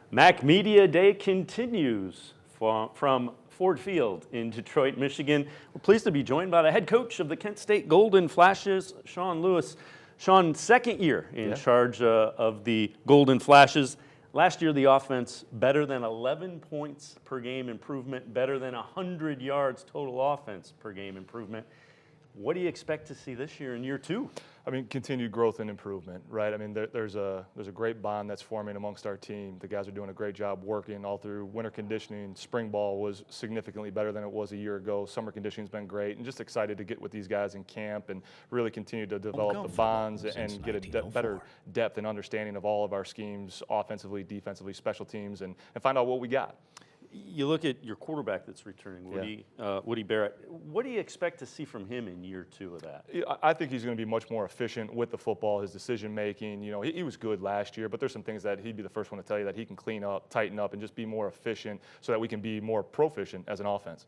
Mac Media Day continues from Ford Field in Detroit, Michigan. We're pleased to be joined by the head coach of the Kent State Golden Flashes, Sean Lewis. Sean, second year in charge of the Golden Flashes. Last year, the offense better than 11 points per game improvement, better than 100 yards total offense per game improvement. What do you expect to see this year in year two? I mean, continued growth and improvement, right? I mean, there's a great bond that's forming amongst our team. The guys are doing a great job working all through winter conditioning. Spring ball was significantly better than it was a year ago. Summer conditioning's been great, and just excited to get with these guys in camp and really continue to develop the bonds and get a better depth and understanding of all of our schemes, offensively, defensively, special teams, and find out what we got. You look at your quarterback that's returning, Woody Barrett. What do you expect to see from him in year two of that? I think he's going to be much more efficient with the football, his decision making. You know, he was good last year, but there's some things that he'd be the first one to tell you that he can clean up, tighten up, and just be more efficient so that we can be more proficient as an offense.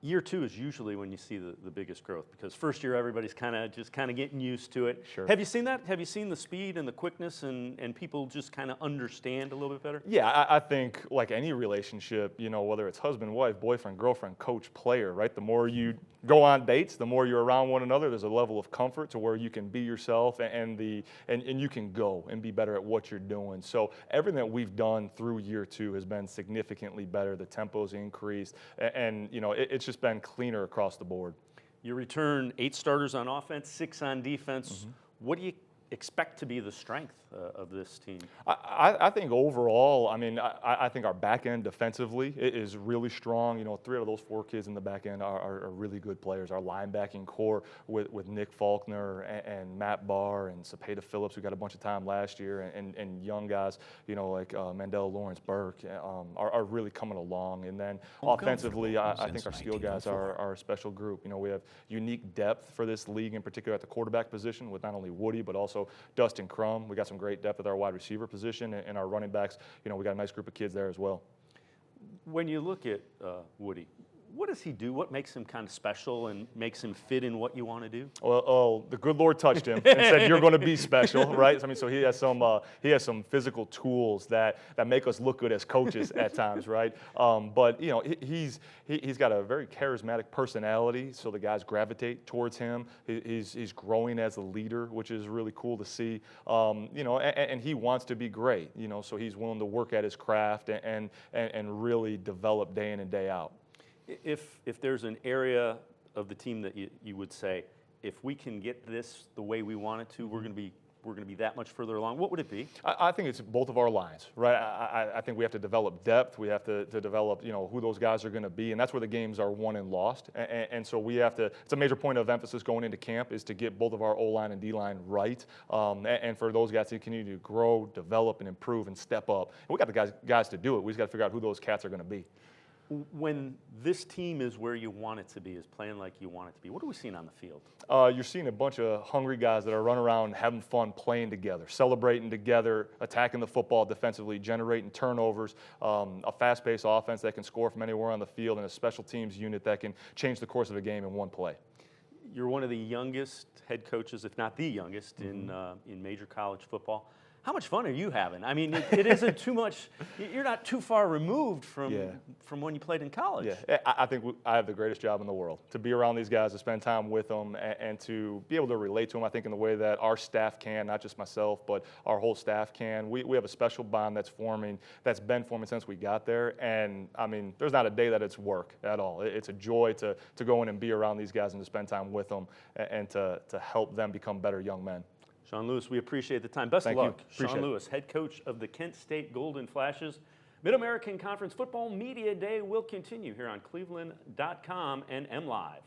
Year two is usually when you see the biggest growth, because first year everybody's kind of getting used to it. Sure. Have you seen that? Have you seen the speed and the quickness and people just kind of understand a little bit better? Yeah, I think like any relationship, you know, whether it's husband, wife, boyfriend, girlfriend, coach, player, right? The more you go on dates, the more you're around one another, there's a level of comfort to where you can be yourself and you can go and be better at what you're doing. So everything that we've done through year two has been significantly better. The tempo's increased, and you know, it's just been cleaner across the board. You return 8 starters on offense, 6 on defense. Mm-hmm. What do you expect to be the strength of this team? I think overall, I mean, I think our back end defensively is really strong. You know, 3 out of those 4 kids in the back end are really good players. Our linebacking core with Nick Faulkner and Matt Barr and Cepeda Phillips, who got a bunch of time last year, and young guys, you know, like Mandela Lawrence Burke, are really coming along. And then offensively, I think our skill guys are a special group. You know, we have unique depth for this league, in particular at the quarterback position, with not only Woody, but also Dustin Crum. We got some great depth at our wide receiver position, and our running backs, you know, we got a nice group of kids there as well. When you look at Woody, what does he do? What makes him kind of special and makes him fit in what you want to do? Well, the good Lord touched him and said, "You're going to be special," right? I mean, so he has some physical tools that make us look good as coaches at times, right? But you know, he's got a very charismatic personality, so the guys gravitate towards him. He's growing as a leader, which is really cool to see. You know, and he wants to be great. You know, so he's willing to work at his craft and really develop day in and day out. If there's an area of the team that you would say, if we can get this the way we want it to, we're going to be that much further along, what would it be? I think it's both of our lines, right? I think we have to develop depth. We have to develop, you know, who those guys are going to be, and that's where the games are won and lost. And so we have to. It's a major point of emphasis going into camp is to get both of our O-line and D-line right, and for those guys to continue to grow, develop, and improve and step up. And we got the guys to do it. We just got to figure out who those cats are going to be. When this team is where you want it to be, is playing like you want it to be, what are we seeing on the field? You're seeing a bunch of hungry guys that are running around having fun, playing together, celebrating together, attacking the football defensively, generating turnovers, a fast-paced offense that can score from anywhere on the field, and a special teams unit that can change the course of a game in one play. You're one of the youngest head coaches, if not the youngest, in major college football. How much fun are you having? I mean, it isn't too much. You're not too far removed from when you played in college. Yeah, I think I have the greatest job in the world, to be around these guys, to spend time with them, and to be able to relate to them, I think, in the way that our staff can, not just myself, but our whole staff can. We have a special bond that's been forming since we got there, and, I mean, there's not a day that it's work at all. It's a joy to go in and be around these guys and to spend time with them and to help them become better young men. Sean Lewis, we appreciate the time. Best of luck. Sean Lewis, head coach of the Kent State Golden Flashes. Mid-American Conference Football Media Day will continue here on cleveland.com and MLive.